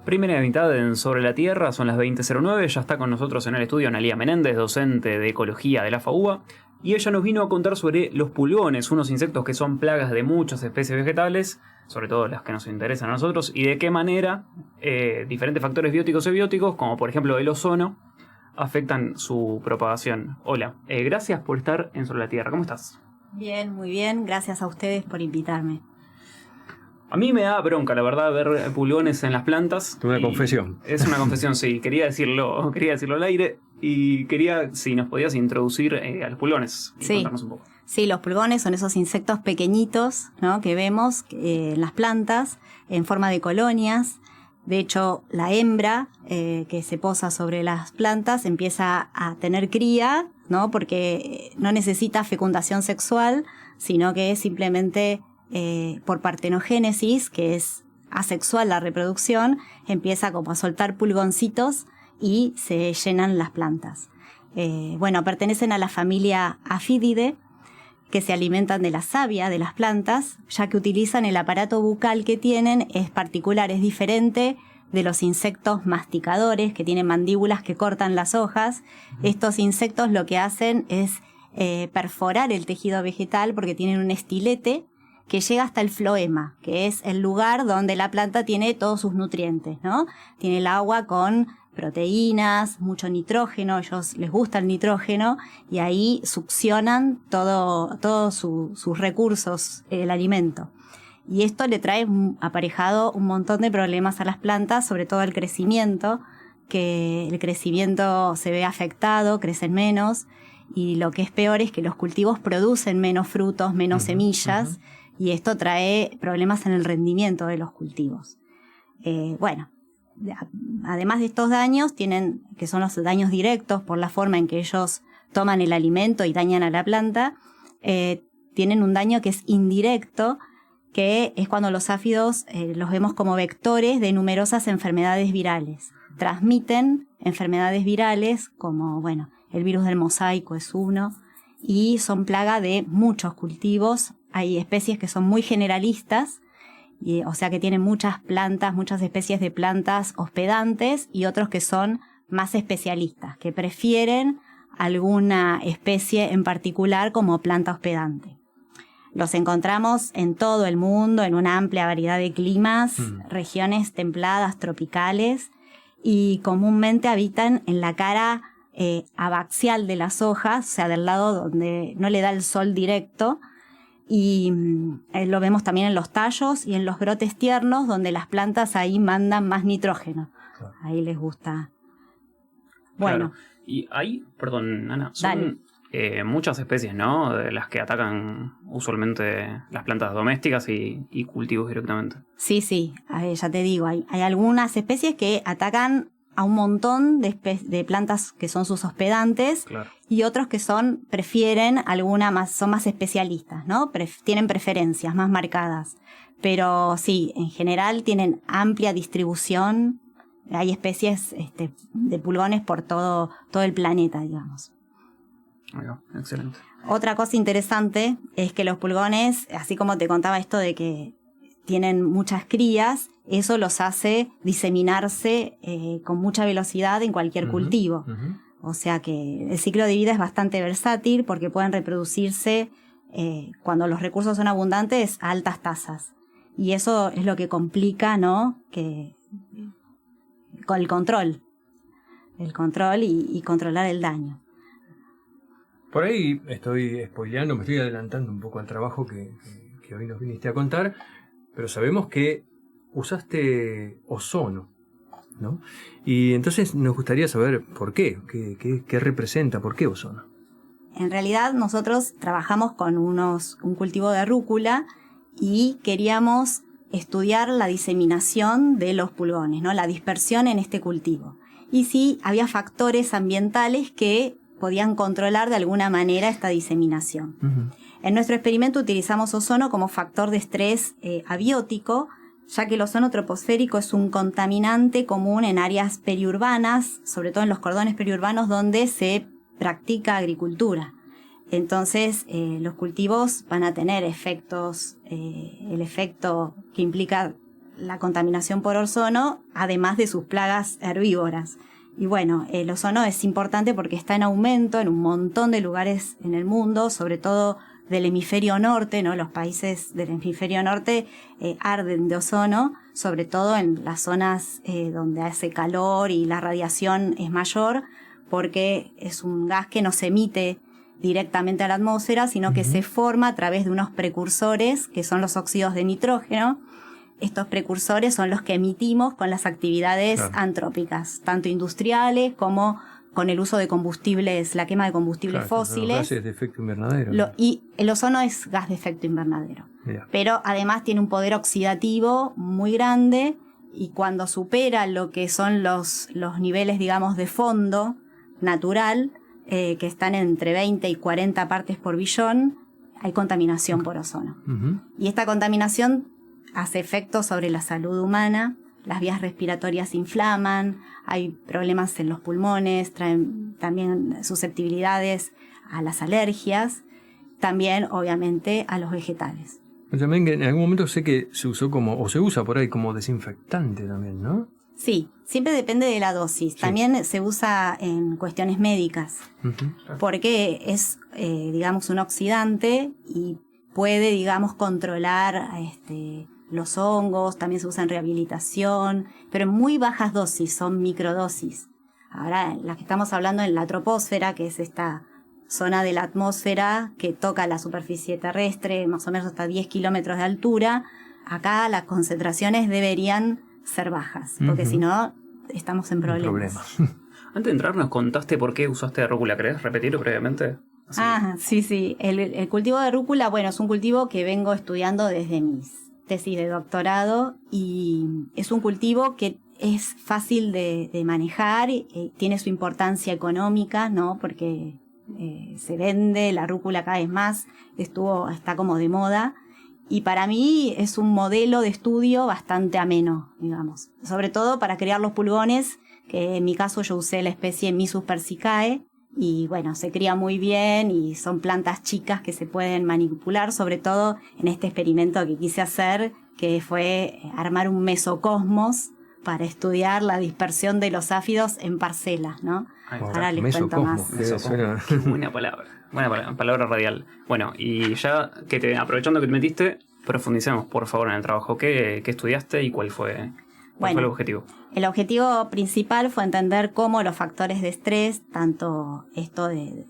Primera mitad en Sobre la Tierra, son las 20:09, ya está con nosotros en el estudio Analía Menéndez, docente de Ecología de la FAUBA, y ella nos vino a contar sobre los pulgones, unos insectos que son plagas de muchas especies vegetales, sobre todo las que nos interesan a nosotros, y de qué manera diferentes factores bióticos y bióticos, como por ejemplo el ozono, afectan su propagación. Hola, gracias por estar en Sobre la Tierra, ¿cómo estás? Bien, muy bien, gracias a ustedes por invitarme. A mí me da bronca, la verdad, ver pulgones en las plantas. Una confesión. Es una confesión, sí. Quería decirlo al aire y quería, si nos podías introducir a los pulgones y contarnos un poco. Sí, los pulgones son esos insectos pequeñitos, ¿no?, que vemos en las plantas en forma de colonias. De hecho, la hembra que se posa sobre las plantas empieza a tener cría, ¿no?, porque no necesita fecundación sexual, sino que simplemente por partenogénesis, que es asexual la reproducción, empieza como a soltar pulgoncitos y se llenan las plantas. Pertenecen a la familia Aphididae, que se alimentan de la savia de las plantas, ya que utilizan el aparato bucal que tienen, es particular, es diferente de los insectos masticadores, que tienen mandíbulas que cortan las hojas. Estos insectos lo que hacen es perforar el tejido vegetal porque tienen un estilete que llega hasta el floema, que es el lugar donde la planta tiene todos sus nutrientes, ¿no? Tiene el agua con proteínas, mucho nitrógeno, a ellos les gusta el nitrógeno, y ahí succionan todos sus recursos, el alimento. Y esto le trae aparejado un montón de problemas a las plantas, sobre todo el crecimiento, que el crecimiento se ve afectado, crecen menos, y lo que es peor es que los cultivos producen menos frutos, menos semillas, y esto trae problemas en el rendimiento de los cultivos. Además de estos daños, que son los daños directos por la forma en que ellos toman el alimento y dañan a la planta, tienen un daño que es indirecto, que es cuando los áfidos los vemos como vectores de numerosas enfermedades virales. Transmiten enfermedades virales como, el virus del mosaico es uno, y son plaga de muchos cultivos. Hay especies que son muy generalistas, o sea que tienen muchas especies de plantas hospedantes, y otros que son más especialistas, que prefieren alguna especie en particular como planta hospedante. Los encontramos en todo el mundo, en una amplia variedad de climas, regiones templadas, tropicales, y comúnmente habitan en la cara abaxial de las hojas, o sea, del lado donde no le da el sol directo, y lo vemos también en los tallos y en los brotes tiernos, donde las plantas ahí mandan más nitrógeno. Claro. Ahí les gusta. Claro. Y hay, perdón, Ana, son muchas especies, ¿no?, de las que atacan usualmente las plantas domésticas y cultivos directamente. Sí, ya te digo, hay algunas especies que atacan a un montón de plantas que son sus hospedantes, claro, y otros que prefieren son más especialistas, ¿no? Tienen preferencias más marcadas. Pero sí, en general tienen amplia distribución. Hay especies de pulgones por todo el planeta, digamos. Excelente. Otra cosa interesante es que los pulgones, así como te contaba esto de que tienen muchas crías, eso los hace diseminarse con mucha velocidad en cualquier cultivo. O sea que el ciclo de vida es bastante versátil porque pueden reproducirse cuando los recursos son abundantes a altas tasas. Y eso es lo que complica, ¿no?, que con el control y controlar el daño. Por ahí estoy spoileando, me estoy adelantando un poco al trabajo que hoy nos viniste a contar, pero sabemos que usaste ozono, ¿no? Y entonces nos gustaría saber por qué representa, por qué ozono. En realidad nosotros trabajamos con un cultivo de rúcula y queríamos estudiar la diseminación de los pulgones, ¿no?, la dispersión en este cultivo. Y sí, había factores ambientales que podían controlar de alguna manera esta diseminación. En nuestro experimento utilizamos ozono como factor de estrés abiótico, ya que el ozono troposférico es un contaminante común en áreas periurbanas, sobre todo en los cordones periurbanos donde se practica agricultura. Entonces, los cultivos van a tener efectos, el efecto que implica la contaminación por ozono, además de sus plagas herbívoras. Y bueno, el ozono es importante porque está en aumento en un montón de lugares en el mundo, sobre todo del hemisferio norte, ¿no? Los países del hemisferio norte arden de ozono, sobre todo en las zonas donde hace calor y la radiación es mayor, porque es un gas que no se emite directamente a la atmósfera, sino que se forma a través de unos precursores, que son los óxidos de nitrógeno. Estos precursores son los que emitimos con las actividades antrópicas, tanto industriales como con el uso de combustibles, la quema de combustibles fósiles. Los gases de efecto invernadero. Y el ozono es gas de efecto invernadero. Pero además tiene un poder oxidativo muy grande, y cuando supera lo que son los niveles, digamos, de fondo natural, que están entre 20 y 40 partes por billón, hay contaminación por ozono. Y esta contaminación hace efectos sobre la salud humana. Las vías respiratorias se inflaman, hay problemas en los pulmones, traen también susceptibilidades a las alergias, también obviamente a los vegetales. También en algún momento sé que se usó o se usa por ahí como desinfectante también, ¿no? Sí, siempre depende de la dosis. Sí. También se usa en cuestiones médicas, porque es, digamos, un oxidante y puede, digamos, controlar los hongos. También se usa en rehabilitación, pero en muy bajas dosis, son microdosis. Ahora, las que estamos hablando en la troposfera, que es esta zona de la atmósfera que toca la superficie terrestre, más o menos hasta 10 kilómetros de altura, acá las concentraciones deberían ser bajas, porque si no, estamos en problemas. Antes de entrar, nos contaste por qué usaste rúcula. ¿Querés repetirlo previamente? Así. Sí. El cultivo de rúcula, bueno, es un cultivo que vengo estudiando desde mis tesis de doctorado, y es un cultivo que es fácil de manejar, tiene su importancia económica, ¿no? Porque se vende la rúcula cada vez más, está como de moda, y para mí es un modelo de estudio bastante ameno, digamos, sobre todo para criar los pulgones, que en mi caso yo usé la especie Mysus persicae, y bueno, se cría muy bien y son plantas chicas que se pueden manipular, sobre todo en este experimento que quise hacer, que fue armar un mesocosmos para estudiar la dispersión de los áfidos en parcelas, ¿no? Ahora les cuento más. Qué buena palabra. Palabra radial. Bueno, y ya que aprovechando que te metiste, profundicemos, por favor, en el trabajo. ¿Qué estudiaste y cuál fue el objetivo? El objetivo principal fue entender cómo los factores de estrés, tanto el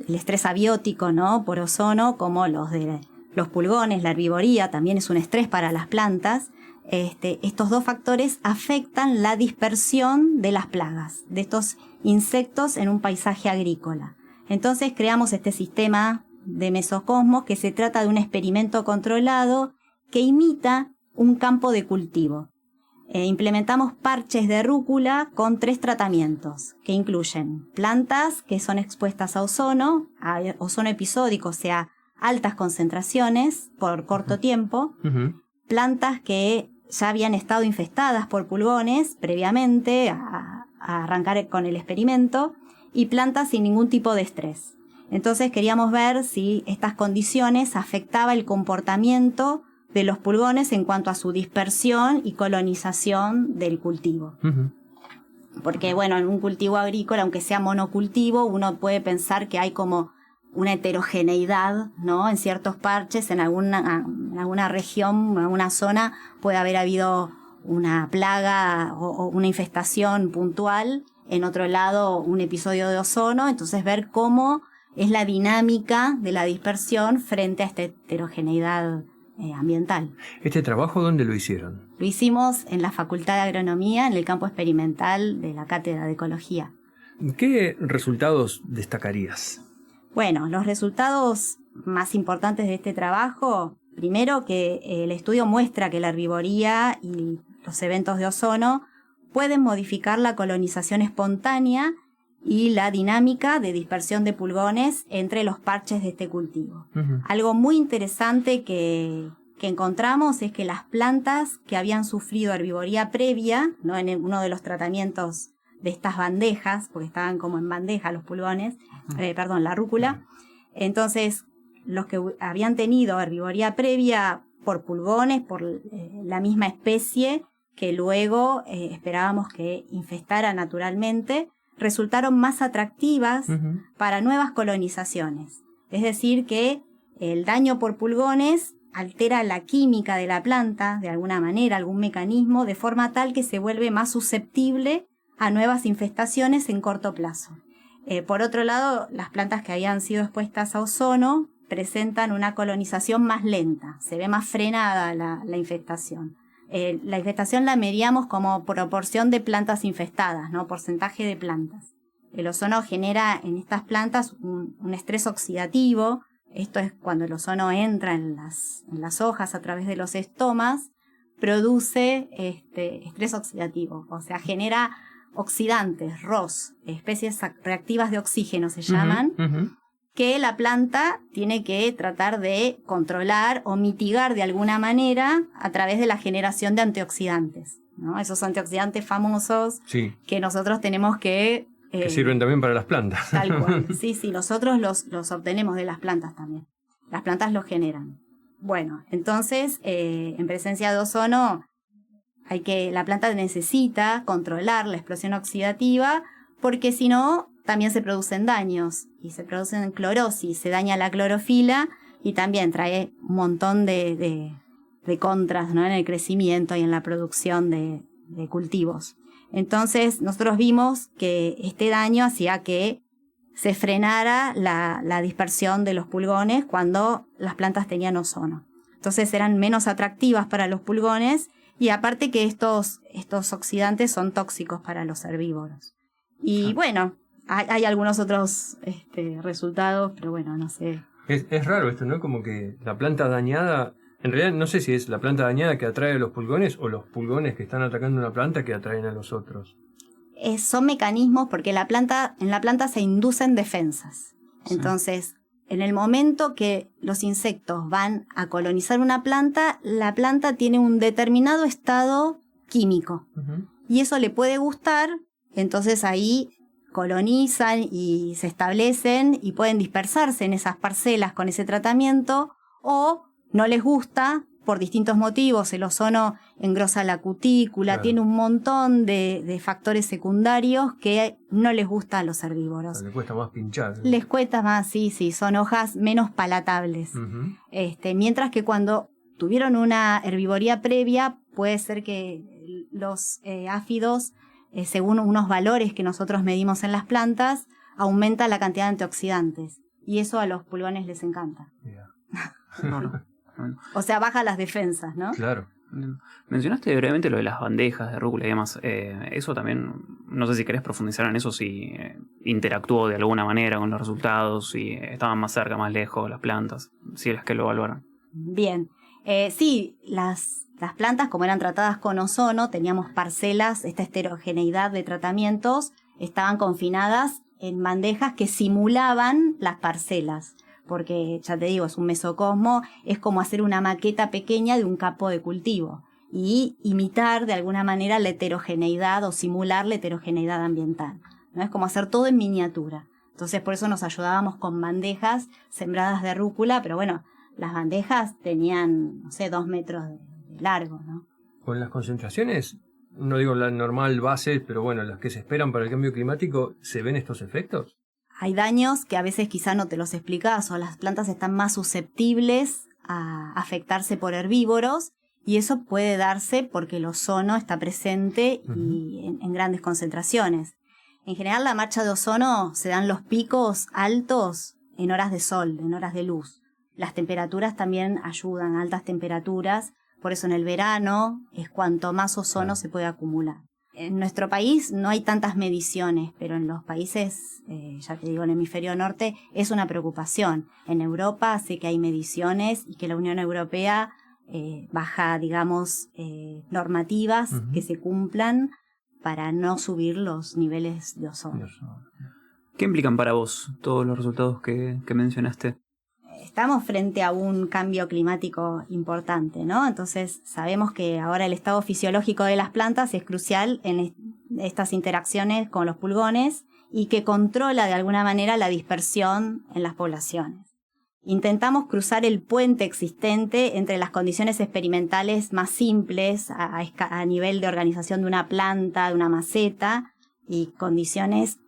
estrés abiótico, ¿no?, por ozono, como los de los pulgones, la herbivoría, también es un estrés para las plantas. Estos dos factores afectan la dispersión de las plagas, de estos insectos en un paisaje agrícola. Entonces creamos este sistema de mesocosmos, que se trata de un experimento controlado que imita un campo de cultivo. Implementamos parches de rúcula con 3 tratamientos, que incluyen plantas que son expuestas a ozono episódico, o sea, altas concentraciones por corto tiempo, plantas que ya habían estado infestadas por pulgones previamente a arrancar con el experimento, y plantas sin ningún tipo de estrés. Entonces queríamos ver si estas condiciones afectaban el comportamiento de los pulgones en cuanto a su dispersión y colonización del cultivo. Porque, bueno, en un cultivo agrícola, aunque sea monocultivo, uno puede pensar que hay como una heterogeneidad, ¿no? En ciertos parches, en alguna región, en alguna zona, puede haber habido una plaga o una infestación puntual, en otro lado un episodio de ozono. Entonces ver cómo es la dinámica de la dispersión frente a esta heterogeneidad ambiental. ¿Este trabajo dónde lo hicieron? Lo hicimos en la Facultad de Agronomía, en el campo experimental de la Cátedra de Ecología. ¿Qué resultados destacarías? Bueno, los resultados más importantes de este trabajo, primero que el estudio muestra que la herbivoría y los eventos de ozono pueden modificar la colonización espontánea y la dinámica de dispersión de pulgones entre los parches de este cultivo. Algo muy interesante que encontramos es que las plantas que habían sufrido herbivoría previa, ¿no?, en uno de los tratamientos de estas bandejas, porque estaban como en bandeja los pulgones, la rúcula, entonces los que habían tenido herbivoría previa por pulgones, por la misma especie que luego esperábamos que infestara naturalmente, resultaron más atractivas para nuevas colonizaciones. Es decir, que el daño por pulgones altera la química de la planta, de alguna manera, algún mecanismo, de forma tal que se vuelve más susceptible a nuevas infestaciones en corto plazo. Por otro lado, las plantas que habían sido expuestas a ozono presentan una colonización más lenta, se ve más frenada la infestación. La infestación la medíamos como proporción de plantas infestadas, ¿no? Porcentaje de plantas. El ozono genera en estas plantas un estrés oxidativo. Esto es cuando el ozono entra en las hojas a través de los estomas, produce estrés oxidativo, o sea, genera oxidantes, ROS, especies reactivas de oxígeno se llaman, que la planta tiene que tratar de controlar o mitigar de alguna manera a través de la generación de antioxidantes, ¿no? Esos antioxidantes famosos que nosotros tenemos que sirven también para las plantas. Tal cual. Sí, nosotros los obtenemos de las plantas también. Las plantas los generan. Bueno, entonces, en presencia de ozono, la planta necesita controlar la explosión oxidativa, porque si no, también se producen daños, y se producen clorosis, se daña la clorofila, y también trae un montón de contras, ¿no? En el crecimiento y en la producción de cultivos. Entonces, nosotros vimos que este daño hacía que se frenara la dispersión de los pulgones cuando las plantas tenían ozono. Entonces eran menos atractivas para los pulgones, y aparte que estos oxidantes son tóxicos para los herbívoros. Y bueno, hay algunos otros resultados, pero bueno, no sé. Es raro esto, ¿no? Como que la planta dañada, en realidad no sé si es la planta dañada que atrae a los pulgones o los pulgones que están atacando una planta que atraen a los otros. Son mecanismos porque en la planta se inducen defensas. Sí. Entonces, en el momento que los insectos van a colonizar una planta, la planta tiene un determinado estado químico. Y eso le puede gustar, entonces ahí colonizan y se establecen y pueden dispersarse en esas parcelas con ese tratamiento, o no les gusta por distintos motivos. El ozono engrosa la cutícula, tiene un montón de factores secundarios que no les gusta a los herbívoros. Les cuesta más pinchar. Les cuesta más, sí, son hojas menos palatables. Mientras que cuando tuvieron una herbivoría previa, puede ser que los áfidos, según unos valores que nosotros medimos en las plantas, aumenta la cantidad de antioxidantes. Y eso a los pulgones les encanta. No. O sea, baja las defensas, ¿no? Claro. Mencionaste brevemente lo de las bandejas de rúcula y demás. Eso también, no sé si querés profundizar en eso, si interactuó de alguna manera con los resultados, si estaban más cerca, más lejos las plantas, si las que lo evaluaron. Bien. Sí, las plantas, como eran tratadas con ozono, teníamos parcelas, esta heterogeneidad de tratamientos, estaban confinadas en bandejas que simulaban las parcelas. Porque, ya te digo, es un mesocosmo, es como hacer una maqueta pequeña de un campo de cultivo y imitar de alguna manera la heterogeneidad o simular la heterogeneidad ambiental, ¿no? Es como hacer todo en miniatura. Entonces, por eso nos ayudábamos con bandejas sembradas de rúcula, pero bueno, las bandejas tenían, 2 metros de largo, ¿no? Con las concentraciones, no digo la normal base, pero bueno, las que se esperan para el cambio climático, ¿se ven estos efectos? Hay daños que a veces quizá no te los explicás, o las plantas están más susceptibles a afectarse por herbívoros, y eso puede darse porque el ozono está presente y en grandes concentraciones. En general, la marcha de ozono se dan los picos altos en horas de sol, en horas de luz. Las temperaturas también ayudan, altas temperaturas, por eso en el verano es cuanto más ozono se puede acumular. En nuestro país no hay tantas mediciones, pero en los países, ya te digo, en el hemisferio norte, es una preocupación. En Europa sé que hay mediciones y que la Unión Europea baja, digamos, normativas que se cumplan para no subir los niveles de ozono. ¿Qué implican para vos todos los resultados que mencionaste? Estamos frente a un cambio climático importante, ¿no? Entonces sabemos que ahora el estado fisiológico de las plantas es crucial en estas interacciones con los pulgones y que controla de alguna manera la dispersión en las poblaciones. intentamos cruzar el puente existente entre las condiciones experimentales más simples a nivel de organización de una planta, de una maceta, y condiciones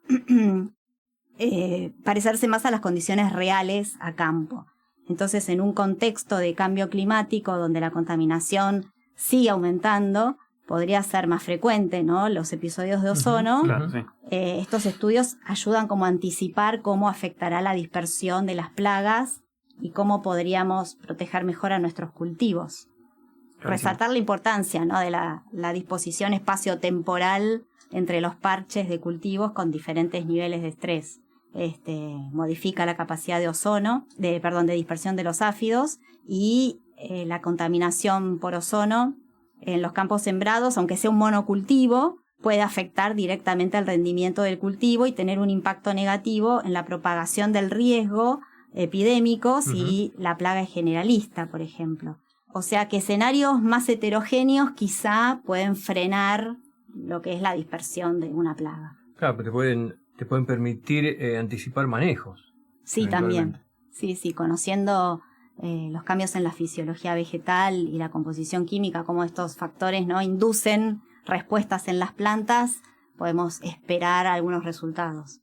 parecerse más a las condiciones reales a campo. Entonces, en un contexto de cambio climático donde la contaminación sigue aumentando, podría ser más frecuente, ¿no?, los episodios de ozono. Claro, sí. Estos estudios ayudan como a anticipar cómo afectará la dispersión de las plagas y cómo podríamos proteger mejor a nuestros cultivos. Clarísimo. Resaltar la importancia, ¿no?, de la disposición espacio-temporal entre los parches de cultivos con diferentes niveles de estrés. Modifica la capacidad de ozono, de dispersión de los áfidos, y la contaminación por ozono en los campos sembrados, aunque sea un monocultivo, puede afectar directamente el rendimiento del cultivo y tener un impacto negativo en la propagación del riesgo epidémico si la plaga es generalista, por ejemplo. O sea que escenarios más heterogéneos quizá pueden frenar lo que es la dispersión de una plaga. Claro, pero te pueden permitir anticipar manejos. Sí, también. Sí, conociendo los cambios en la fisiología vegetal y la composición química, cómo estos factores, ¿no?, inducen respuestas en las plantas, podemos esperar algunos resultados.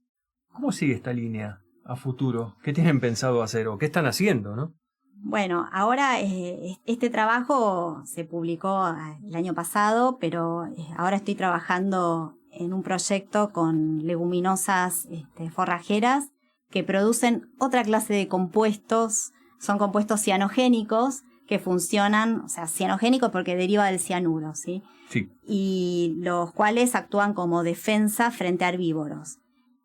¿Cómo sigue esta línea a futuro? ¿Qué tienen pensado hacer o qué están haciendo, no? Bueno, ahora este trabajo se publicó el año pasado, pero ahora estoy trabajando en un proyecto con leguminosas forrajeras que producen otra clase de compuestos. Son compuestos cianogénicos que funcionan, o sea, cianogénicos porque deriva del cianuro, ¿sí? Sí. Y los cuales actúan como defensa frente a herbívoros.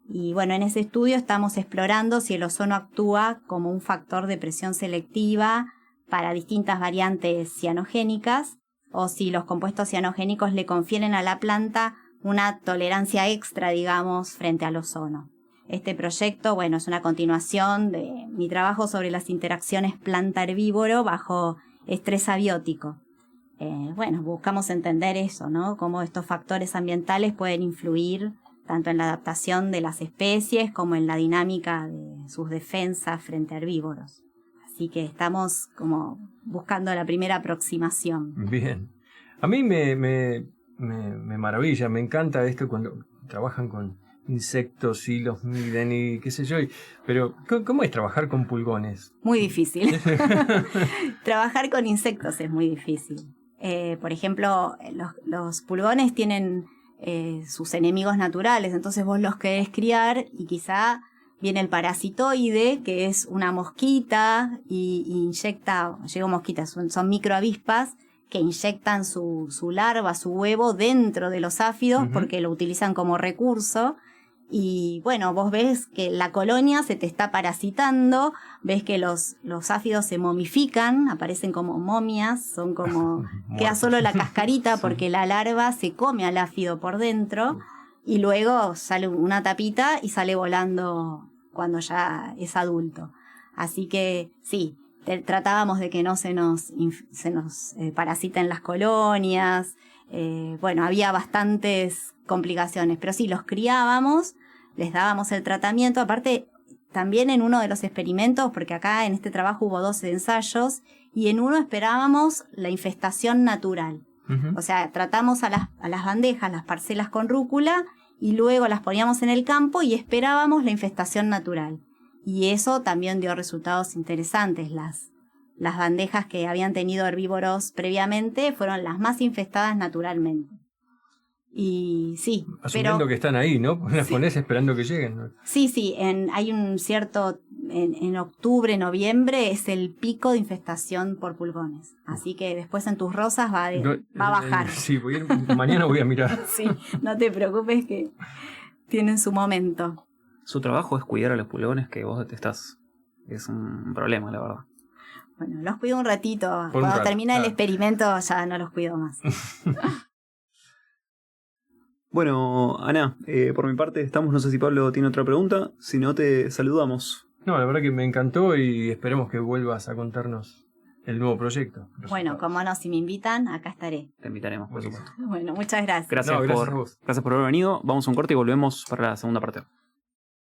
Y bueno, en ese estudio estamos explorando si el ozono actúa como un factor de presión selectiva para distintas variantes cianogénicas, o si los compuestos cianogénicos le confieren a la planta una tolerancia extra, digamos, frente al ozono. Este proyecto, bueno, es una continuación de mi trabajo sobre las interacciones planta-herbívoro bajo estrés abiótico. Bueno, buscamos entender eso, ¿no?, cómo estos factores ambientales pueden influir tanto en la adaptación de las especies como en la dinámica de sus defensas frente a herbívoros. Así que estamos como buscando la primera aproximación. Bien. A mí me maravilla, me encanta esto cuando trabajan con insectos y los miden y qué sé yo. Pero, ¿cómo es trabajar con pulgones? Muy difícil. Trabajar con insectos es muy difícil. Por ejemplo, los pulgones tienen sus enemigos naturales, entonces vos los querés criar y quizá viene el parasitoide, que es una mosquita, y inyecta, mosquitas, son microavispas que inyectan su larva, su huevo dentro de los áfidos porque lo utilizan como recurso. Y bueno, vos ves que la colonia se te está parasitando, ves que los áfidos se momifican, aparecen como momias, son como queda solo la cascarita porque la larva se come al áfido por dentro y luego sale una tapita y sale volando cuando ya es adulto. Así que sí, tratábamos de que no se nos parasiten las colonias. Bueno, había bastantes complicaciones, pero sí, los criábamos, les dábamos el tratamiento. Aparte, también en uno de los experimentos, porque acá en este trabajo hubo 12 ensayos, y en uno esperábamos la infestación natural. O sea, tratamos a las bandejas, las parcelas con rúcula, y luego las poníamos en el campo y esperábamos la infestación natural. Y eso también dio resultados interesantes. Las bandejas que habían tenido herbívoros previamente fueron las más infestadas naturalmente. Y sí, asumiendo que están ahí, ¿no? Las ponés esperando que lleguen, ¿no? Sí, hay un cierto... En octubre, noviembre es el pico de infestación por pulgones. Así que después en tus rosas va a bajar. Sí, mañana voy a mirar. Sí, no te preocupes que tienen su momento. Su trabajo es cuidar a los pulgones que vos detestás. Es un problema, la verdad. Bueno, los cuido un ratito. Cuando termina el experimento ya no los cuido más. Bueno, Ana, por mi parte estamos. No sé si Pablo tiene otra pregunta. Si no, te saludamos. No, la verdad que me encantó y esperemos que vuelvas a contarnos el nuevo proyecto. Bueno, como no, si me invitan, acá estaré. Te invitaremos, por supuesto. Bueno, muchas gracias. Gracias por haber venido. Vamos a un corte y volvemos para la segunda parte.